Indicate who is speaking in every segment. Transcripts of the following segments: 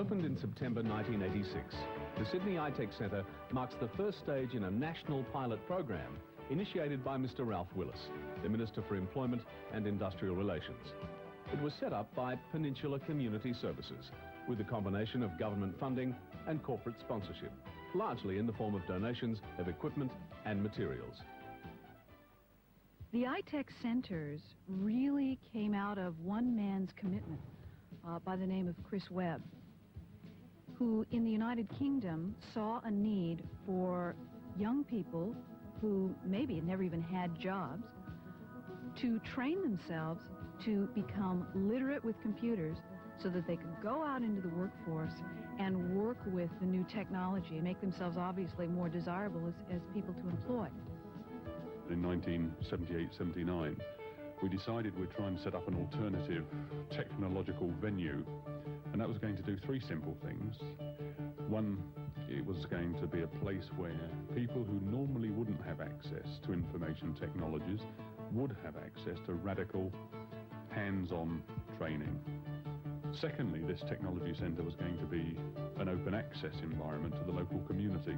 Speaker 1: Opened in September 1986, the Sydney ITeC Centre marks the first stage in a national pilot program initiated by Mr. Ralph Willis, the Minister for Employment and Industrial Relations. It was set up by Peninsula Community Services with a combination of government funding and corporate sponsorship, largely in the form of donations of equipment and materials.
Speaker 2: The ITeC centres really came out of one man's commitment by the name of Chris Webb, who in the United Kingdom saw a need for young people who maybe had never even had jobs to train themselves to become literate with computers so that they could go out into the workforce and work with the new technology and make themselves obviously more desirable as people to employ.
Speaker 3: In 1978-79, we decided we'd try and set up an alternative technological venue, and that was going to do three simple things. One, it was going to be a place where people who normally wouldn't have access to information technologies would have access to radical, hands-on training. Secondly, this technology centre was going to be an open access environment to the local community.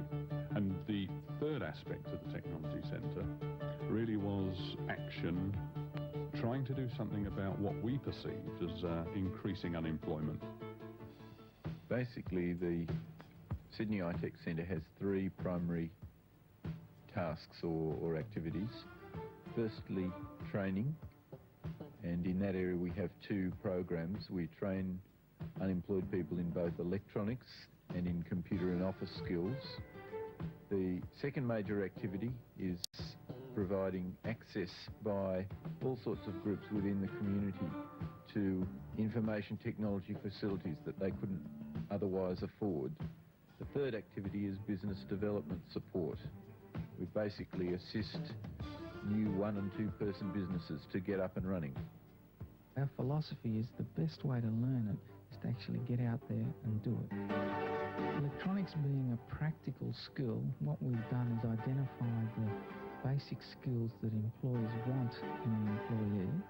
Speaker 3: And the third aspect of the technology centre really was action, trying to do something about what we perceived as increasing unemployment.
Speaker 4: Basically, the Sydney ITeC Centre has three primary tasks or activities. Firstly, training, and in that area we have two programs. We train unemployed people in both electronics and in computer and office skills. The second major activity is providing access by all sorts of groups within the community to information technology facilities that they couldn't otherwise afford. The third activity is business development support. We basically assist new one- and two-person businesses to get up and running.
Speaker 5: Our philosophy is the best way to learn it is to actually get out there and do it. Electronics being a practical skill, what we've done is identified the basic skills that employers want in an employee,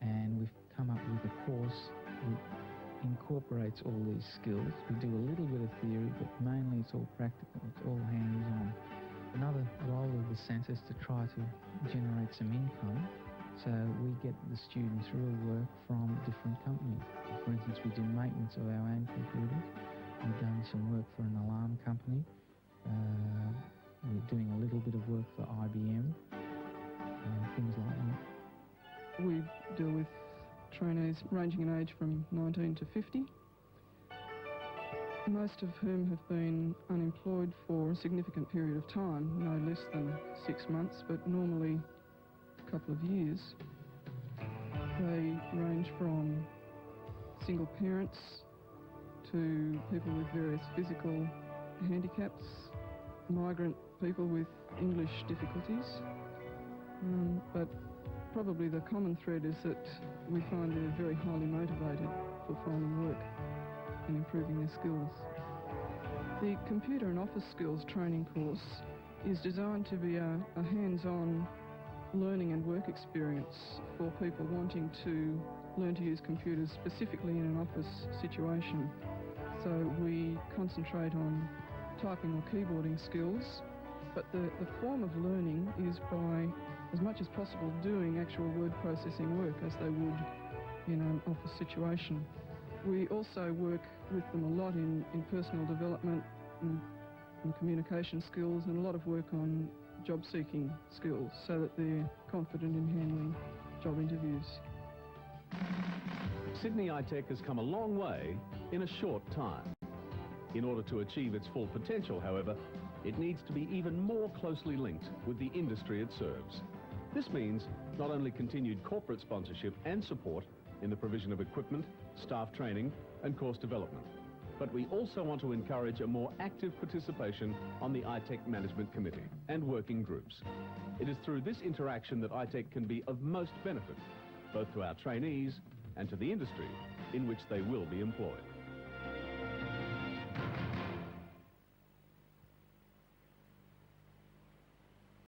Speaker 5: and we've come up with a course that incorporates all these skills. We do a little bit of theory, but mainly it's all practical, it's all hands-on. Another role of the centre is to try to generate some income, so we get the students real work from different companies. For instance, we do maintenance of our own computers. We've done some work for an alarm company. We're doing a little bit of work for IBM, things like that.
Speaker 6: We deal with trainees ranging in age from 19 to 50, most of whom have been unemployed for a significant period of time, no less than 6 months, but normally a couple of years. They range from single parents to people with various physical handicaps, migrant people with English difficulties, but probably the common thread is that we find they're very highly motivated for finding work and improving their skills. The computer and office skills training course is designed to be a hands-on learning and work experience for people wanting to learn to use computers specifically in an office situation. So we concentrate on typing or keyboarding skills, but the form of learning is by, as much as possible, doing actual word processing work as they would in an office situation. We also work with them a lot in personal development and communication skills, and a lot of work on job-seeking skills so that they're confident in handling job interviews.
Speaker 1: Sydney ITeC has come a long way in a short time. In order to achieve its full potential, however, it needs to be even more closely linked with the industry it serves. This means not only continued corporate sponsorship and support in the provision of equipment, staff training and course development, but we also want to encourage a more active participation on the ITeC Management Committee and working groups. It is through this interaction that ITeC can be of most benefit, both to our trainees and to the industry in which they will be employed.